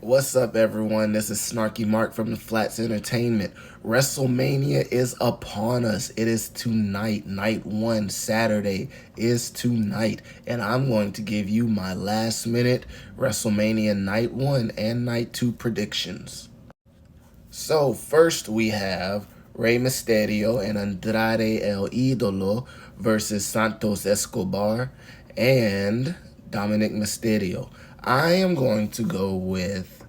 What's up, everyone? This is Snarky Marc from the Flats Entertainment. Wrestlemania is upon us. It is tonight. Night one, Saturday, is tonight. And I'm going to give you my last minute WrestleMania Night 1 and Night 2 predictions. So, first we have Rey Mysterio and Andrade El Idolo versus Santos Escobar and Dominic Mysterio. I am going to go with,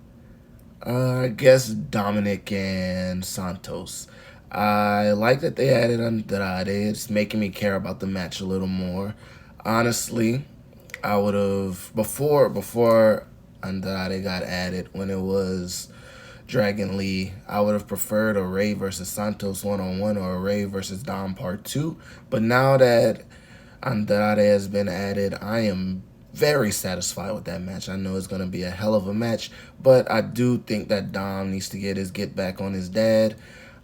I guess, Dominic and Santos. I like that they added Andrade. It's making me care about the match a little more. Honestly, I would have before Andrade got added when it was Dragon Lee. I would have preferred a Rey versus Santos 1-on-1 or a Rey versus Dom Part 2. But now that Andrade has been added, I am very satisfied with that match. I know it's going to be a hell of a match, but I do think that Dom needs to get his get back on his dad.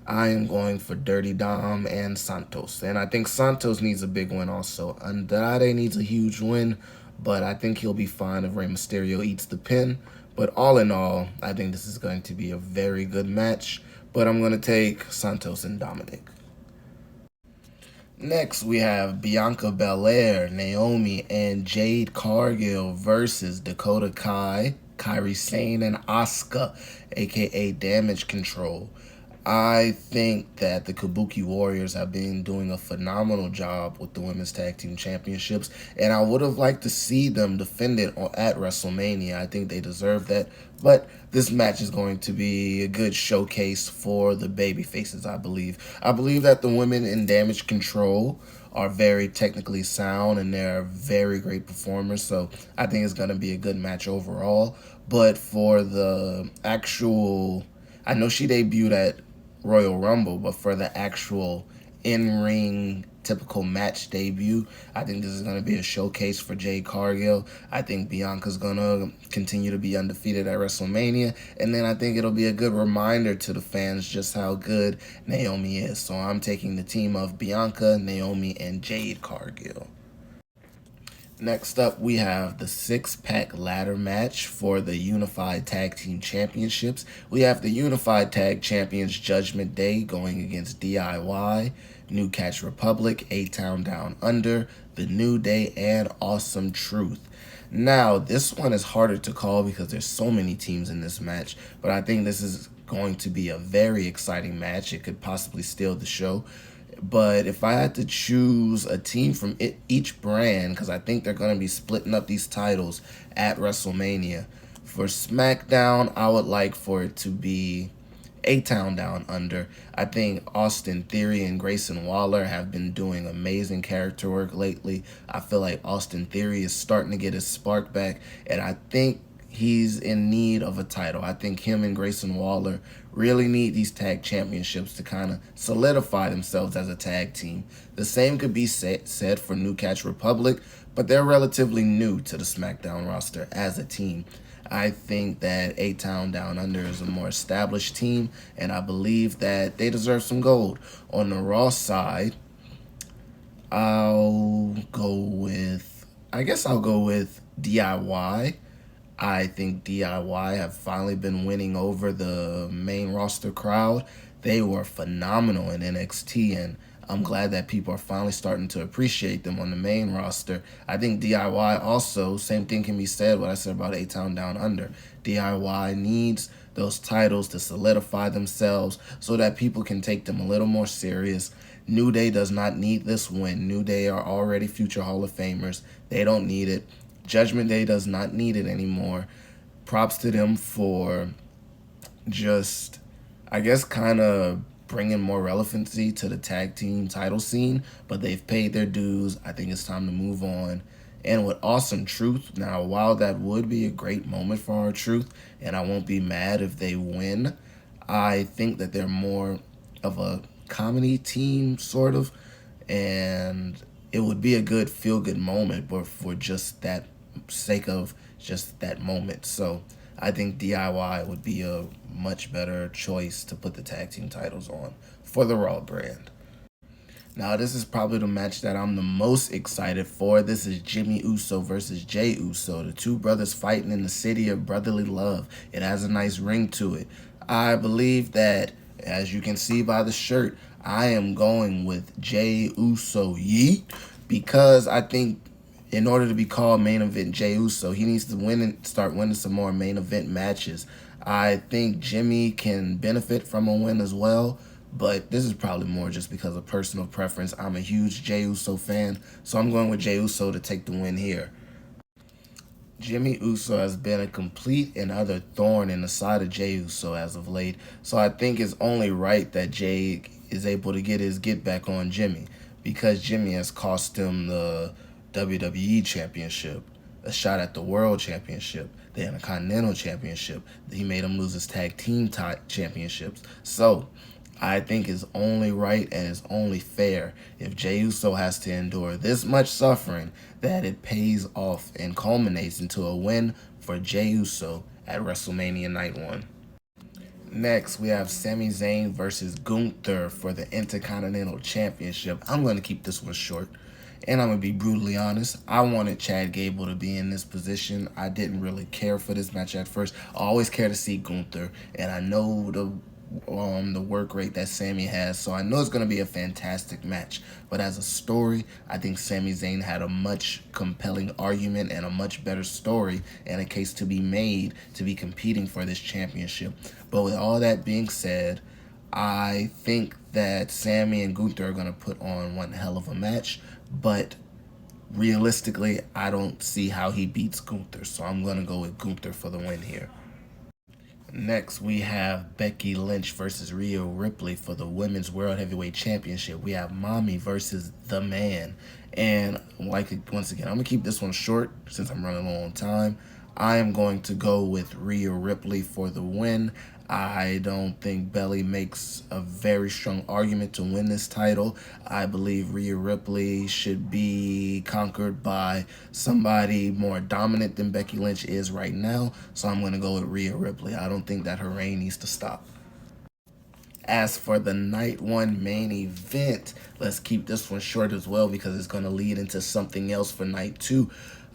I am going for Dirty Dom and Santos. And I think Santos needs a big win also. Andrade needs a huge win, but I think he'll be fine if Rey Mysterio eats the pin. But all in all, I think this is going to be a very good match. But I'm going to take Santos and Dominic. Next, we have Bianca Belair, Naomi, and Jade Cargill versus Dakota Kai, Kairi Sane, and Asuka, aka Damage Control. I think that the Kabuki Warriors have been doing a phenomenal job with the Women's Tag Team Championships, and I would have liked to see them defend it at WrestleMania. I think they deserve that, but this match is going to be a good showcase for the baby faces, I believe. I believe that the women in Damage Control are very technically sound and they're very great performers, so I think it's going to be a good match overall. But for the actual, I know she debuted at Royal Rumble, but for the actual in-ring typical match debut, I think this is going to be a showcase for Jade Cargill. I think Bianca's going to continue to be undefeated at WrestleMania, and then I think it'll be a good reminder to the fans just how good Naomi is. So I'm taking the team of Bianca, Naomi, and Jade Cargill. Next up, we have the SixPack ladder match for the Unified Tag Team Championships. We have the Unified Tag Champions Judgment Day going against DIY, New Catch Republic, A-Town Down Under, The New Day, and Awesome Truth. Now, this one is harder to call because there's so many teams in this match, but I think this is going to be a very exciting match. It could possibly steal the show. But if I had to choose a team from each brand, because I think they're going to be splitting up these titles at WrestleMania. For SmackDown, I would like for it to be A-Town Down Under. I think Austin Theory and Grayson Waller have been doing amazing character work lately. I feel like Austin Theory is starting to get his spark back, and I think he's in need of a title. I think him and Grayson Waller really need these tag championships to kind of solidify themselves as a tag team. The same could be said for New Catch Republic, but they're relatively new to the SmackDown roster as a team. I think that A-Town Down Under is a more established team, and I believe that they deserve some gold. On the Raw side, I'll go with DIY. I think DIY have finally been winning over the main roster crowd. They were phenomenal in NXT, and I'm glad that people are finally starting to appreciate them on the main roster. I think DIY also, same thing can be said what I said about A-Town Down Under. DIY needs those titles to solidify themselves so that people can take them a little more serious. New Day does not need this win. New Day are already future Hall of Famers. They don't need it. Judgment Day does not need it anymore. Props to them for just, I guess, kind of bringing more relevancy to the tag team title scene, but they've paid their dues. I think it's time to move on. And with Awesome Truth, now, while that would be a great moment for R-Truth, and I won't be mad if they win, I think that they're more of a comedy team, sort of, and it would be a good feel-good moment, but for just that sake of just that moment. So I think DIY would be a much better choice to put the tag team titles on for the Raw brand. Now, this is probably the match that I'm the most excited for. This is Jimmy Uso versus Jay Uso, the two brothers fighting in the city of brotherly love. It has a nice ring to it. I believe that, as you can see by the shirt, I am going with Jay Uso Yeet, because I think in order to be called main event Jay Uso, he needs to win and start winning some more main event matches. I think Jimmy can benefit from a win as well, but this is probably more just because of personal preference. I'm a huge Jay Uso fan, so I'm going with Jay Uso to take the win here. Jimmy Uso has been a complete and utter thorn in the side of Jay Uso as of late, so I think it's only right that Jay is able to get his get back on Jimmy, because Jimmy has cost him the WWE Championship, a shot at the World Championship, the Intercontinental Championship. He made him lose his Tag Team Championships. So I think it's only right and it's only fair if Jey Uso has to endure this much suffering that it pays off and culminates into a win for Jey Uso at WrestleMania Night 1. Next, we have Sami Zayn versus Gunther for the Intercontinental Championship. I'm going to keep this one short, and I'm going to be brutally honest. I wanted Chad Gable to be in this position. I didn't really care for this match at first. I always care to see Gunther, and I know the work rate that Sami has, so I know it's going to be a fantastic match. But as a story, I think Sami Zayn had a much compelling argument and a much better story and a case to be made to be competing for this championship. But with all that being said, I think that Sami and Gunther are going to put on one hell of a match, but realistically, I don't see how he beats Gunther, so I'm going to go with Gunther for the win here. Next, we have Becky Lynch versus Rhea Ripley for the Women's World Heavyweight Championship. We have Mommy versus The Man. And once again, I'm going to keep this one short since I'm running low on time. I am going to go with Rhea Ripley for the win. I don't think Belly makes a very strong argument to win this title. I believe Rhea Ripley should be conquered by somebody more dominant than Becky Lynch is right now, so I'm going to go with Rhea Ripley. I don't think that her reign needs to stop. As for the Night 1 main event, let's keep this one short as well because it's going to lead into something else for Night 2.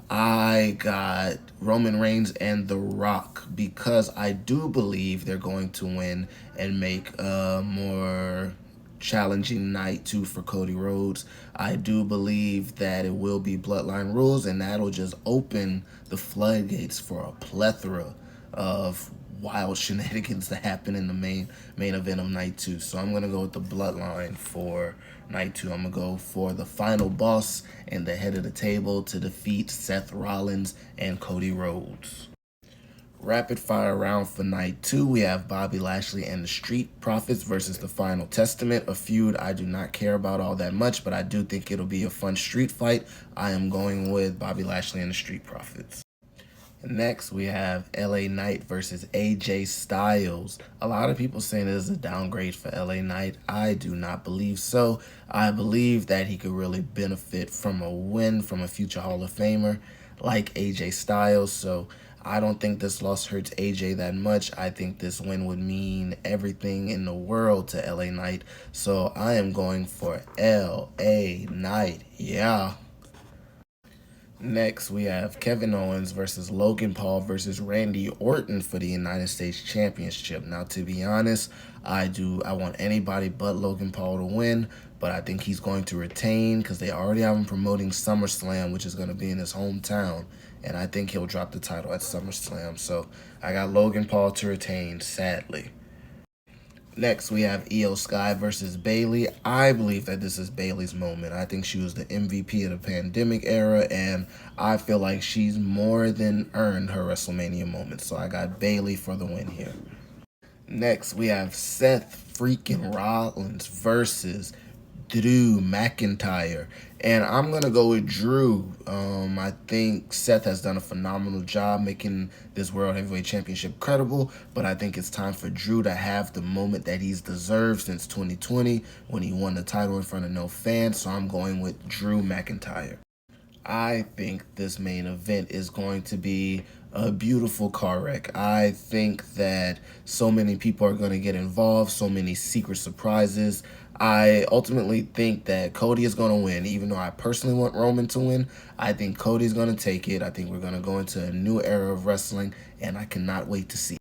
I got Roman Reigns and The Rock because I do believe they're going to win and make a more challenging Night 2 for Cody Rhodes. I do believe that it will be Bloodline rules, and that'll just open the floodgates for a plethora of wild shenanigans that happen in the main event of Night 2. So I'm going to go with the Bloodline for Night 2. I'm going to go for the final boss and the head of the table to defeat Seth Rollins and Cody Rhodes. Rapid fire round for Night 2. We have Bobby Lashley and the Street Profits versus the Final Testament, a feud I do not care about all that much, but I do think it'll be a fun street fight. I am going with Bobby Lashley and the Street Profits. Next, we have LA Knight versus AJ Styles. A lot of people saying this is a downgrade for LA Knight. I do not believe so. I believe that he could really benefit from a win from a future Hall of Famer like AJ Styles. So I don't think this loss hurts AJ that much. I think this win would mean everything in the world to LA Knight. So I am going for LA Knight. Yeah. Next, we have Kevin Owens versus Logan Paul versus Randy Orton for the United States Championship. Now, to be honest, I want anybody but Logan Paul to win, but I think he's going to retain because they already have him promoting SummerSlam, which is going to be in his hometown, and I think he'll drop the title at SummerSlam. So I got Logan Paul to retain, sadly. Next, we have Io Sky versus Bayley. I believe that this is Bayley's moment. I think she was the MVP of the pandemic era, and I feel like she's more than earned her WrestleMania moment. So I got Bayley for the win here. Next, we have Seth freaking Rollins versus Drew McIntyre. And I'm going to go with Drew. I think Seth has done a phenomenal job making this World Heavyweight Championship credible, but I think it's time for Drew to have the moment that he's deserved since 2020 when he won the title in front of no fans, so I'm going with Drew McIntyre. I think this main event is going to be a beautiful car wreck. I think that so many people are going to get involved, so many secret surprises. I ultimately think that Cody is going to win, even though I personally want Roman to win. I think Cody's going to take it. I think we're going to go into a new era of wrestling, and I cannot wait to see it.